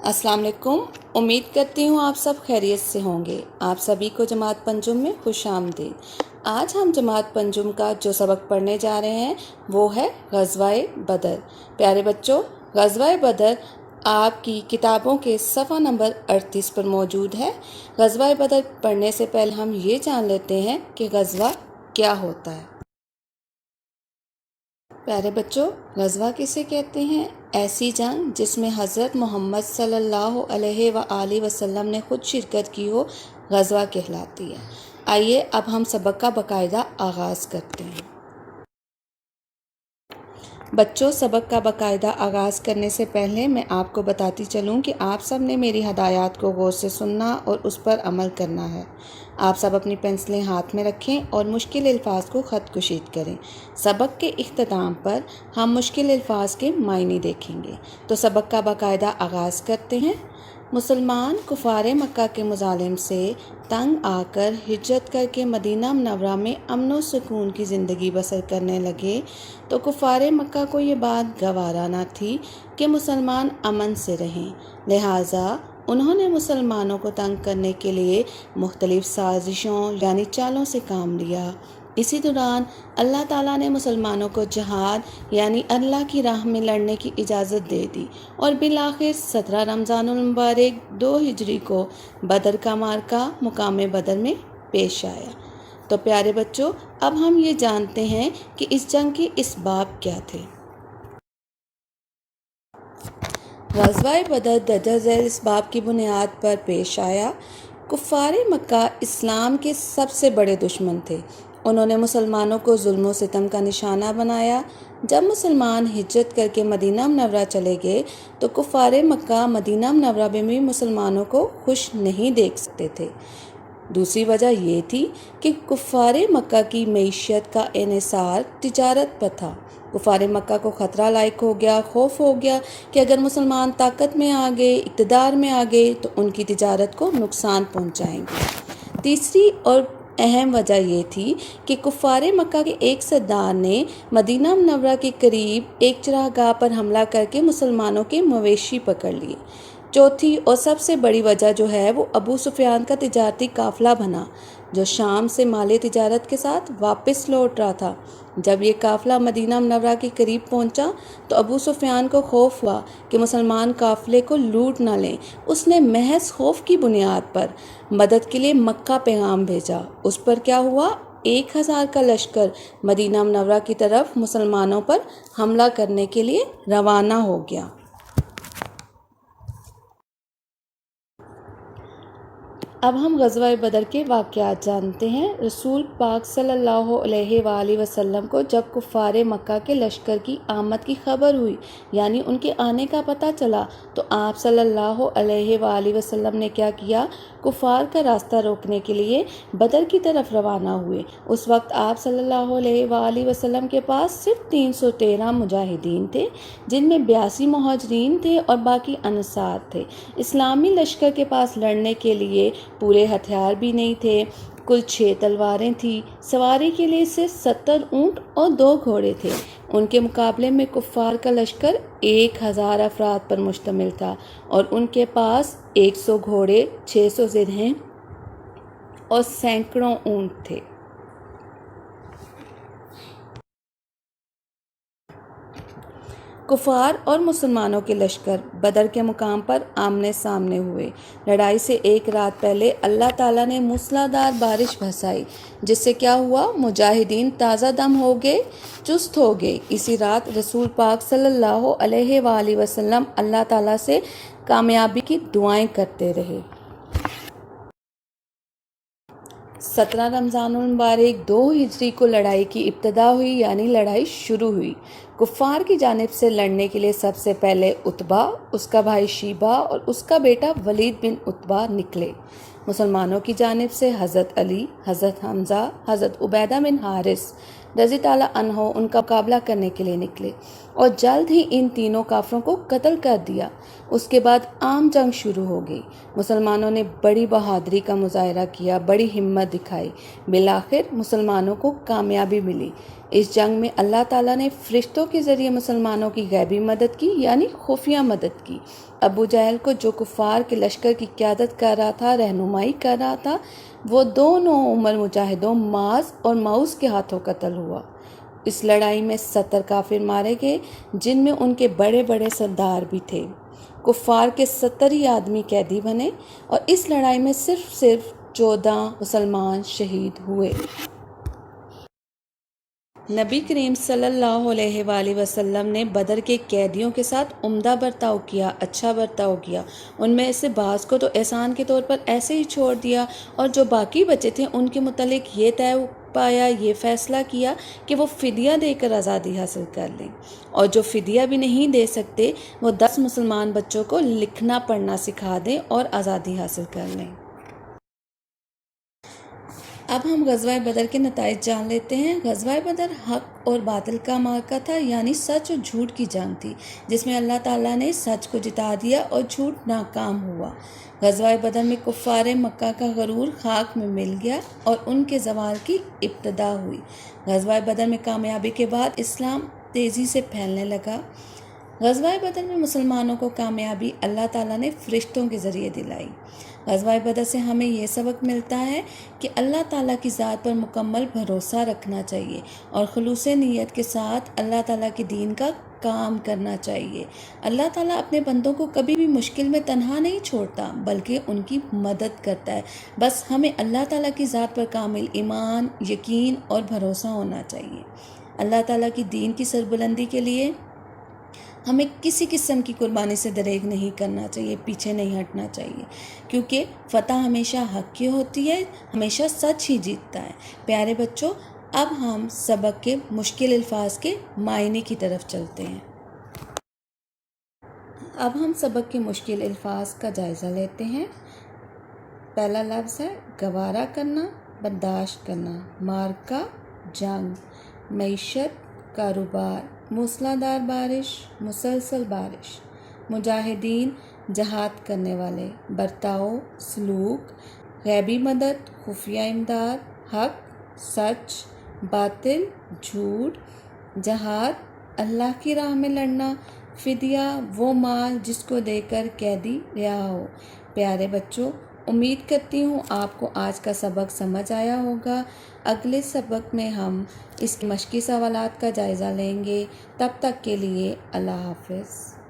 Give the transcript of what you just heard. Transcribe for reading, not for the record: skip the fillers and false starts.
अस्सलाम वालेकुम। उम्मीद करती हूँ आप सब खैरियत से होंगे। आप सभी को जमात पंजुम में खुश आमदीद। आज हम जमात पंजुम का जो सबक पढ़ने जा रहे हैं वो है ग़ज़वाए बदर। प्यारे बच्चों, ग़ज़वाए बदर आपकी किताबों के सफ़ा नंबर 38 पर मौजूद है। ग़ज़वाए बदर पढ़ने से पहले हम ये जान लेते हैं कि ग़ज़वा क्या होता है। प्यारे बच्चों, ग़ज़वा किसे कहते हैं? ऐसी जंग जिसमें हज़रत मोहम्मद सल्लल्लाहु अलैहि वसल्लम ने खुद शिरकत की हो, ग़ज़वा कहलाती है। आइए अब हम सबक का बाकायदा आगाज़ करते हैं। बच्चों, सबक का बाकायदा आगाज़ करने से पहले मैं आपको बताती चलूँ कि आप सब ने मेरी हदायत को गौर से सुनना और उस पर अमल करना है। आप सब अपनी पेंसिलें हाथ में रखें और मुश्किल अल्फाज को ख़त कुशीद करें। सबक के इख्तिताम पर हम मुश्किल अल्फाज के मायने देखेंगे। तो सबक का बाकायदा आगाज़ करते हैं। मुसलमान कुफ़ारे मक्का के मुज़ालिम से तंग आकर हिजरत करके मदीना मुनव्वरा में अमन व सुकून की ज़िंदगी बसर करने लगे तो कुफ़ारे मक्का को ये बात गवारा न थी कि मुसलमान अमन से रहें। लिहाजा उन्होंने मुसलमानों को तंग करने के लिए मुख्तलिफ़ साजिशों यानी चालों से काम लिया। इसी दौरान अल्लाह ताला ने मुसलमानों को जहाद यानी अल्लाह की राह में लड़ने की इजाज़त दे दी और बिलाखिर 17 रमज़ानुल मुबारक 2 हिजरी को बदर का मार्का मुकाम बदर में पेश आया। तो प्यारे बच्चों, अब हम ये जानते हैं कि इस जंग के इसबाब क्या थे। ग़ज़वाए बदर दर्जा झैल इसबाब की बुनियाद पर पेश आया। कुफ़ारे मक्का इस्लाम के सबसे बड़े दुश्मन थे। उन्होंने मुसलमानों को जुल्म व सितम का निशाना बनाया। जब मुसलमान हिजरत करके मदीना मुनव्वरा चले गए तो कुफ़ारे मक्का मदीना मुनव्वरा में भी मुसलमानों को खुश नहीं देख सकते थे। दूसरी वजह ये थी कि कुफ़ारे मक्का की मईशत का इन्हिसार तिजारत पर था। कुफ़ारे मक्का को ख़तरा लायक हो गया, खौफ हो गया कि अगर मुसलमान ताकत में आ गए, इक़्तिदार में आ गए तो उनकी तिजारत को नुकसान पहुंचाएंगे। तीसरी और अहम वजह ये थी कि कुफ़ारे मक्का के एक सरदार ने मदीना मुनव्वरा के करीब एक चरागाह पर हमला करके मुसलमानों के मवेशी पकड़ लिए। चौथी और सबसे बड़ी वजह जो है वो अबू सुफियान का तिजारती काफ़िला बना जो शाम से माली तिजारत के साथ वापस लौट रहा था। जब ये काफ़िला मदीना मुनव्वरा के करीब पहुंचा तो अबू सुफियान को खौफ हुआ कि मुसलमान काफ़िले को लूट ना लें। उसने महज खौफ की बुनियाद पर मदद के लिए मक्का पैगाम भेजा। उस पर क्या हुआ? 1000 का लश्कर मदीना मुनव्वरा की तरफ मुसलमानों पर हमला करने के लिए रवाना हो गया। अब हम ग़ज़वाए बदर के वाक़यात जानते हैं। रसूल पाक सल्लल्लाहु अलैहि वसल्लम को जब कुफ़ारे मक्का के लश्कर की आमद की खबर हुई यानी उनके आने का पता चला तो आप सल्लल्लाहु अलैहि वसल्लम ने क्या किया? कुफ़ार का रास्ता रोकने के लिए बदर की तरफ रवाना हुए। उस वक्त आप सल्लल्लाहु अलैहि वसल्लम के पास सिर्फ 313 मुजाहिदीन थे, जिनमें 82 मुहाजिरीन थे और बाकी अंसार थे। इस्लामी लश्कर के पास लड़ने के लिए पूरे हथियार भी नहीं थे। कुल 6 तलवारें थी। सवारी के लिए सिर्फ 70 ऊँट और 2 घोड़े थे। उनके मुकाबले में कुफ़ार का लश्कर 1000 अफराद पर मुश्तमिल था और उनके पास 100 घोड़े, 600 ज़िरहें और सैकड़ों ऊँट थे। कुफ़ार और मुसलमानों के लश्कर बदर के मुकाम पर आमने सामने हुए। लड़ाई से एक रात पहले अल्लाह ताला ने मूसलाधार बारिश बरसाई, जिससे क्या हुआ? मुजाहिदीन ताज़ा दम हो गए, चुस्त हो गए। इसी रात रसूल पाक सल्लल्लाहु अलैहि वसल्लम अल्लाह ताला से कामयाबी की दुआएं करते रहे। 17 रमज़ानुल मुबारक 2 हिजरी को लड़ाई की इब्तिदा हुई यानी लड़ाई शुरू हुई। कुफ़ार की जानिब से लड़ने के लिए सबसे पहले उतबा, उसका भाई शीबा और उसका बेटा वलीद बिन उतबा निकले। मुसलमानों की जानिब से हज़रत अली, हज़रत हमज़ा, हज़रत उबैदा बिन हारिस रज़ी ताला अन्हो उनका मुकाबला करने के लिए निकले और जल्द ही इन तीनों काफिरों को कत्ल कर दिया। اس کے بعد عام جنگ شروع ہو گئی۔ مسلمانوں نے بڑی بہادری کا مظاہرہ کیا، بڑی ہمت دکھائی۔ بالآخر مسلمانوں کو کامیابی ملی۔ اس جنگ میں اللہ تعالیٰ نے فرشتوں کے ذریعے مسلمانوں کی غیبی مدد کی، یعنی خفیہ مدد کی۔ ابو جہل کو جو کفار کے لشکر کی قیادت کر رہا تھا، رہنمائی کر رہا تھا، وہ 2 عمر مجاہدوں معاذ اور معوذ کے ہاتھوں قتل ہوا۔ اس لڑائی میں 70 کافر مارے گئے، جن میں ان کے بڑے بڑے سردار بھی تھے۔ کفار کے 70 ہی آدمی قیدی بنے اور اس لڑائی میں صرف 14 مسلمان شہید ہوئے۔ نبی کریم صلی اللہ علیہ وآلہ وسلم نے بدر کے قیدیوں کے ساتھ عمدہ برتاؤ کیا، اچھا برتاؤ کیا۔ ان میں سے بعض کو تو احسان کے طور پر ایسے ہی چھوڑ دیا، اور جو باقی بچے تھے ان کے متعلق یہ طے پایا، یہ فیصلہ کیا کہ وہ فدیہ دے کر آزادی حاصل کر لیں، اور جو فدیہ بھی نہیں دے سکتے وہ 10 مسلمان بچوں کو لکھنا پڑھنا سکھا دیں اور آزادی حاصل کر لیں۔ اب ہم غزوہ بدر کے نتائج جان لیتے ہیں۔ غزوہ بدر حق اور باطل کا معرکہ تھا، یعنی سچ اور جھوٹ کی جنگ تھی، جس میں اللہ تعالیٰ نے سچ کو جتا دیا اور جھوٹ ناکام ہوا۔ غزوہ بدر میں کفار مکہ کا غرور خاک میں مل گیا اور ان کے زوال کی ابتدا ہوئی۔ غزوہ بدر میں کامیابی کے بعد اسلام تیزی سے پھیلنے لگا۔ غزوہ بدر میں مسلمانوں کو کامیابی اللہ تعالیٰ نے فرشتوں کے ذریعے دلائی۔ غزوہ بدر سے ہمیں یہ سبق ملتا ہے کہ اللہ تعالیٰ کی ذات پر مکمل بھروسہ رکھنا چاہیے اور خلوص نیت کے ساتھ اللہ تعالیٰ کے دین کا کام کرنا چاہیے۔ اللہ تعالیٰ اپنے بندوں کو کبھی بھی مشکل میں تنہا نہیں چھوڑتا، بلکہ ان کی مدد کرتا ہے۔ بس ہمیں اللہ تعالیٰ کی ذات پر کامل ایمان، یقین اور بھروسہ ہونا چاہیے۔ اللہ تعالیٰ کی دین کی سربلندی کے لیے ہمیں کسی قسم کی قربانی سے دریغ نہیں کرنا چاہیے، پیچھے نہیں ہٹنا چاہیے، کیونکہ فتح ہمیشہ حق کی ہوتی ہے، ہمیشہ سچ ہی جیتتا ہے۔ پیارے بچوں، اب ہم سبق کے مشکل الفاظ کے معنی کی طرف چلتے ہیں۔ اب ہم سبق کے مشکل الفاظ کا جائزہ لیتے ہیں۔ پہلا لفظ ہے گوارا کرنا، برداشت کرنا۔ معرکہ، جنگ۔ معیشت، کاروبار۔ موسلا دھار بارش، مسلسل بارش۔ مجاہدین، جہاد کرنے والے۔ برتاؤ، سلوک۔ غیبی مدد، خفیہ امداد۔ حق، سچ۔ باطل، جھوٹ۔ جہاد، اللہ کی راہ میں لڑنا۔ فدیہ، وہ مال جس کو دے کر قیدی رہا ہو۔ پیارے بچوں، امید کرتی ہوں آپ کو آج کا سبق سمجھ آیا ہوگا۔ اگلے سبق میں ہم اس مشقی سوالات کا جائزہ لیں گے۔ تب تک کے لیے اللہ حافظ۔